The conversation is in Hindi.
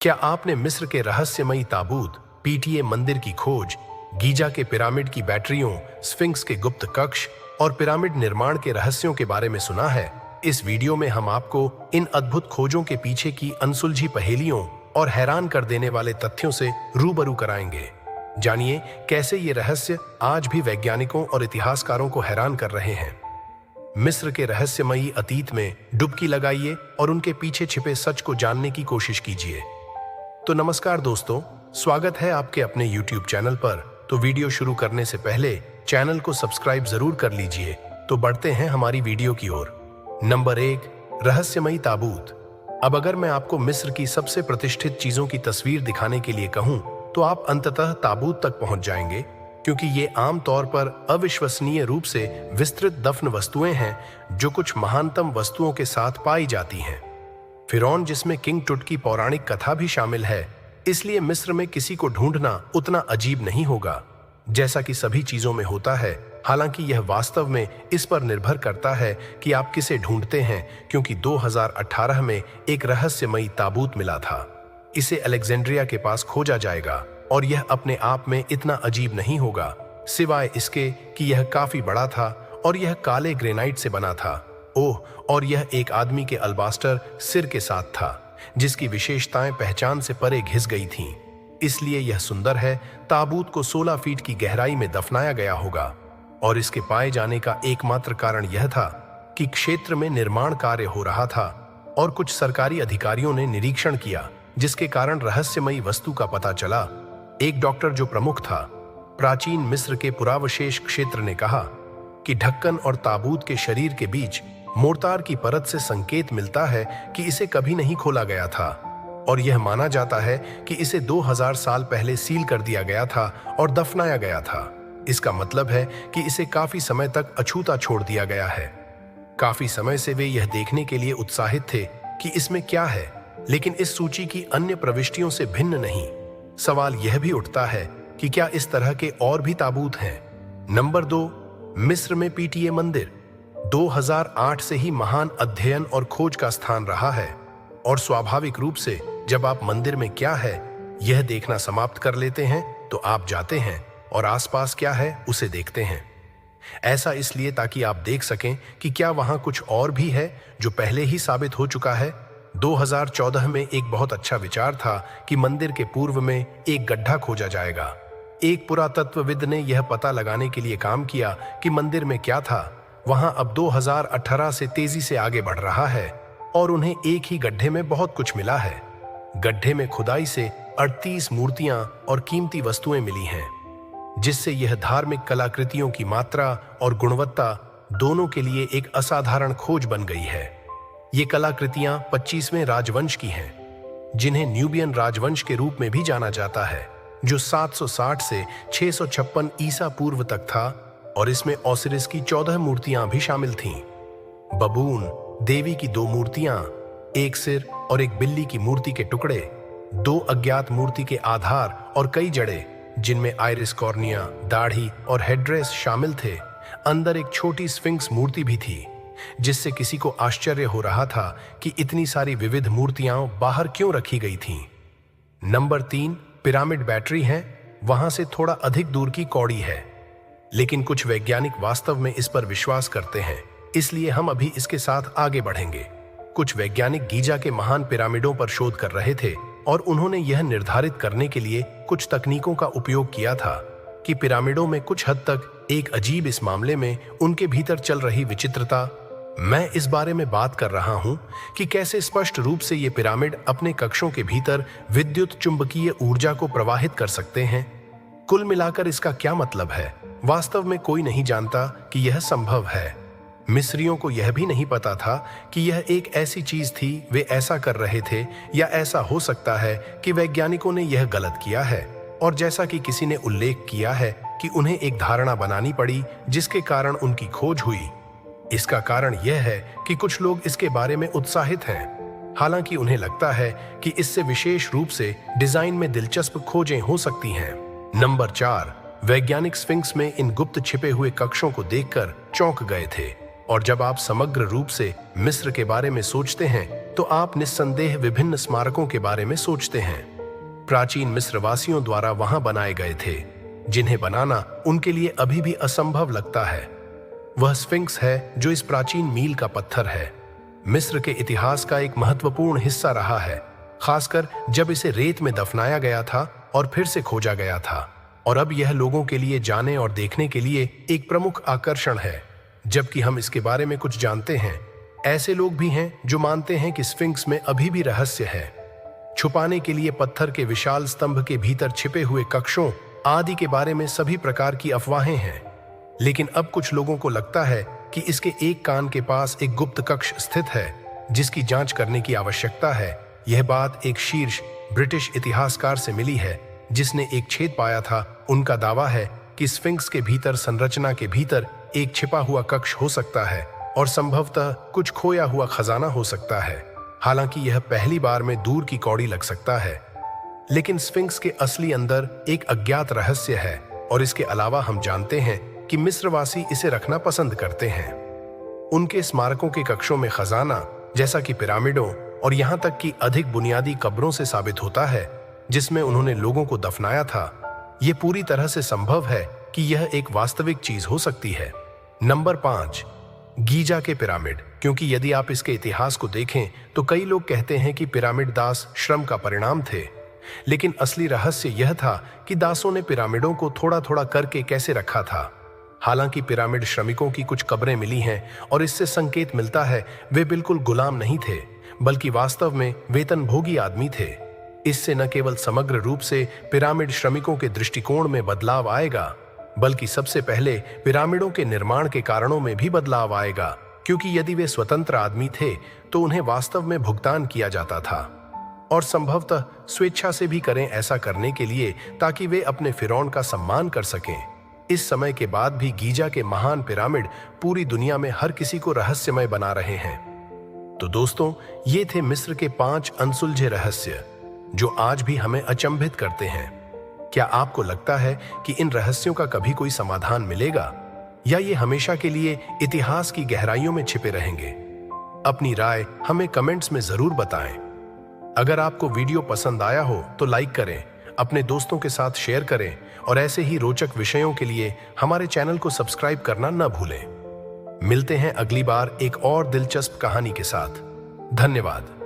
क्या आपने मिस्र के रहस्यमयी ताबूत, पीटीए मंदिर की खोज, गीजा के पिरामिड की बैटरियों, स्फिंक्स के गुप्त कक्ष और पिरामिड निर्माण के रहस्यों के बारे में सुना है? इस वीडियो में हम आपको इन अद्भुत खोजों के पीछे की अनसुलझी पहेलियों और हैरान कर देने वाले तथ्यों से रूबरू कराएंगे। जानिए कैसे ये रहस्य आज भी वैज्ञानिकों और इतिहासकारों को हैरान कर रहे हैं। मिस्र के रहस्यमयी अतीत में डुबकी लगाइए और उनके पीछे छिपे सच को जानने की कोशिश कीजिए। तो नमस्कार दोस्तों, स्वागत है आपके अपने YouTube चैनल पर। तो वीडियो शुरू करने से पहले चैनल को सब्सक्राइब जरूर कर लीजिए। तो बढ़ते हैं हमारी वीडियो की ओर। नंबर 1, रहस्यमयी ताबूत। अब अगर मैं आपको मिस्र की सबसे प्रतिष्ठित चीजों की तस्वीर दिखाने के लिए कहूं, तो आप अंततः ताबूत तक पहुंच जाएंगे, क्योंकि ये आम तौर पर अविश्वसनीय रूप से विस्तृत दफन वस्तुएं हैं जो कुछ महानतम वस्तुओं के साथ पाई जाती हैं। फिरौन, जिसमें किंग टुट की पौराणिक कथा भी शामिल है, इसलिए मिस्र में किसी को ढूंढना उतना अजीब नहीं होगा जैसा कि सभी चीजों में होता है। हालांकि यह वास्तव में इस पर निर्भर करता है कि आप किसे ढूंढते हैं, क्योंकि 2018 में एक रहस्यमयी ताबूत मिला था। इसे अलेक्जेंड्रिया के पास खोजा जाएगा और यह अपने आप में इतना अजीब नहीं होगा, सिवाय इसके कि यह काफी बड़ा था और यह काले ग्रेनाइट से बना था। ओह, और यह एक आदमी के अल्बास्टर सिर के साथ था, जिसकी विशेषताएं पहचान से परे घिस गई थीं। इसलिए यह सुंदर है। ताबूत को 16 फीट की गहराई में दफनाया गया होगा और इसके पाए जाने का एकमात्र कारण यह था कि क्षेत्र में निर्माण कार्य हो रहा था और कुछ सरकारी अधिकारियों ने निरीक्षण किया, जिसके कारण रहस्यमयी वस्तु का पता चला। एक डॉक्टर जो प्रमुख था प्राचीन मिस्र के पुरावशेष क्षेत्र ने कहा कि ढक्कन और ताबूत के शरीर के बीच मोर्टार की परत से संकेत मिलता है कि इसे कभी नहीं खोला गया था और यह माना जाता है कि इसे 2000 साल पहले सील कर दिया गया था और दफनाया गया था। इसका मतलब है कि इसे काफी समय तक अछूता छोड़ दिया गया है। काफी समय से वे यह देखने के लिए उत्साहित थे कि इसमें क्या है, लेकिन इस सूची की अन्य प्रविष्टियों से भिन्न नहीं। सवाल यह भी उठता है कि क्या इस तरह के और भी ताबूत हैं? नंबर 2, मिस्र में पीटीए मंदिर 2008 से ही महान अध्ययन और खोज का स्थान रहा है और स्वाभाविक रूप से जब आप मंदिर में क्या है यह देखना समाप्त कर लेते हैं, तो आप जाते हैं और आसपास क्या है उसे देखते हैं। ऐसा इसलिए ताकि आप देख सकें कि क्या वहां कुछ और भी है जो पहले ही साबित हो चुका है। 2014 में एक बहुत अच्छा विचार था कि मंदिर के पूर्व में एक गड्ढा खोजा जाएगा। एक पुरातत्वविद ने यह पता लगाने के लिए काम किया कि मंदिर में क्या था। वहां अब 2018 से तेजी से आगे बढ़ रहा है और उन्हें एक ही गड्ढे में बहुत कुछ मिला है। गड्ढे में खुदाई से 38 मूर्तियां और कीमती वस्तुएं मिली हैं, जिससे यह धार्मिक कलाकृतियों की मात्रा और गुणवत्ता दोनों के लिए एक असाधारण खोज बन गई है। ये कलाकृतियां 25वें राजवंश की हैं, जिन्हें न्यूबियन राजवंश के रूप में भी जाना जाता है, जो 760 से 656 ईसा पूर्व तक था और इसमें ओसिरिस की 14 मूर्तियां भी शामिल थीं। बबून देवी की 2 मूर्तियां, एक सिर और एक बिल्ली की मूर्ति के टुकड़े, 2 अज्ञात मूर्ति के आधार और कई जड़ें जिनमें आइरिस कॉर्निया, दाढ़ी और हेड्रेस शामिल थे। अंदर एक छोटी स्फिंक्स मूर्ति भी थी, जिससे किसी को आश्चर्य हो रहा था कि इतनी सारी विविध मूर्तियां बाहर क्यों रखी गई थीं। नंबर 3, पिरामिड बैटरी है। वहां से थोड़ा अधिक दूर की कौड़ी है, लेकिन कुछ वैज्ञानिक वास्तव में इस पर विश्वास करते हैं, इसलिए हम अभी इसके साथ आगे बढ़ेंगे। कुछ वैज्ञानिक गीजा के महान पिरामिडों पर शोध कर रहे थे और उन्होंने यह निर्धारित करने के लिए कुछ तकनीकों का उपयोग किया था कि पिरामिडों में कुछ हद तक एक अजीब, इस मामले में उनके भीतर चल रही विचित्रता। मैं इस बारे में बात कर रहा हूं कि कैसे स्पष्ट रूप से ये पिरामिड अपने कक्षों के भीतर विद्युत चुंबकीय ऊर्जा को प्रवाहित कर सकते हैं। कुल मिलाकर इसका क्या मतलब है, वास्तव में कोई नहीं जानता कि यह संभव है। मिस्रियों को यह भी नहीं पता था कि यह एक ऐसी चीज थी। वे ऐसा कर रहे थे, या ऐसा हो सकता है कि वैज्ञानिकों ने यह गलत किया है और जैसा कि किसी ने उल्लेख किया है कि उन्हें एक धारणा बनानी पड़ी जिसके कारण उनकी खोज हुई। इसका कारण यह है कि कुछ लोग इसके बारे में उत्साहित हैं, हालांकि उन्हें लगता है कि इससे विशेष रूप से डिजाइन में दिलचस्प खोजें हो सकती हैं। नंबर 4, वैज्ञानिक स्फिंक्स में इन गुप्त छिपे हुए कक्षों को देखकर चौंक गए थे और जब आप समग्र रूप से मिस्र के बारे में सोचते हैं तो आप निस्संदेह विभिन्न स्मारकों के बारे में सोचते हैं। प्राचीन मिस्रवासियों द्वारा वहां बनाए गए थे, जिन्हें बनाना उनके लिए अभी भी असंभव लगता है। वह स्फिंक्स है जो इस प्राचीन मील का पत्थर है। मिस्र के इतिहास का एक महत्वपूर्ण हिस्सा रहा है, खासकर जब इसे रेत में दफनाया गया था और फिर से खोजा गया था। और अब यह लोगों के लिए जाने और देखने के लिए एक प्रमुख आकर्षण है। जबकि हम इसके बारे में कुछ जानते हैं, ऐसे लोग भी हैं जो मानते हैं कि स्फिंक्स में अभी भी रहस्य है। छुपाने के लिए पत्थर के विशाल स्तंभ के भीतर छिपे हुए कक्षों आदि के बारे में सभी प्रकार की अफवाहें हैं। लेकिन अब कुछ लोगों को लगता है कि इसके एक कान के पास एक गुप्त कक्ष स्थित है, जिसकी जांच करने की आवश्यकता है। यह बात एक शीर्ष ब्रिटिश इतिहासकार से मिली है, जिसने एक छेद पाया था। उनका दावा है कि स्फिंक्स के भीतर संरचना के भीतर एक छिपा हुआ कक्ष हो सकता है और संभवतः कुछ खोया हुआ खजाना हो सकता है। हालांकि यह पहली बार में दूर की कौड़ी लग सकता है, लेकिन स्फिंक्स के असली अंदर एक अज्ञात रहस्य है। और इसके अलावा हम जानते हैं कि मिस्रवासी इसे रखना पसंद करते हैं। उनके स्मारकों के कक्षों में खजाना, जैसा कि पिरामिडों और यहां तक कि अधिक बुनियादी कब्रों से साबित होता है, जिसमें उन्होंने लोगों को दफनाया था। यह पूरी तरह से संभव है कि यह एक वास्तविक चीज हो सकती है। नंबर 5, गीजा के पिरामिड। क्योंकि यदि आप इसके इतिहास को देखें तो कई लोग कहते हैं कि पिरामिड दास श्रम का परिणाम थे, लेकिन असली रहस्य यह था कि दासों ने पिरामिडों को थोड़ा थोड़ा करके कैसे रखा था। हालांकि पिरामिड श्रमिकों की कुछ कब्रें मिली हैं और इससे संकेत मिलता है वे बिल्कुल गुलाम नहीं थे, बल्कि वास्तव में वेतनभोगी आदमी थे। इससे न केवल समग्र रूप से पिरामिड श्रमिकों के दृष्टिकोण में बदलाव आएगा, बल्कि सबसे पहले पिरामिडों के निर्माण के कारणों में भी बदलाव आएगा। क्योंकि यदि वे स्वतंत्र आदमी थे तो उन्हें वास्तव में भुगतान किया जाता था, और संभवतः स्वेच्छा से भी करें ऐसा करने के लिए, ताकि वे अपने फिरौन का सम्मान कर सकें। इस समय के बाद भी गीजा के महान पिरामिड पूरी दुनिया में हर किसी को रहस्यमय बना रहे हैं। तो दोस्तों, ये थे मिस्र के 5 अनसुलझे रहस्य जो आज भी हमें अचंभित करते हैं। क्या आपको लगता है कि इन रहस्यों का कभी कोई समाधान मिलेगा, या ये हमेशा के लिए इतिहास की गहराइयों में छिपे रहेंगे? अपनी राय हमें कमेंट्स में जरूर बताएं। अगर आपको वीडियो पसंद आया हो तो लाइक करें, अपने दोस्तों के साथ शेयर करें और ऐसे ही रोचक विषयों के लिए हमारे चैनल को सब्सक्राइब करना न भूलें। मिलते हैं अगली बार एक और दिलचस्प कहानी के साथ। धन्यवाद।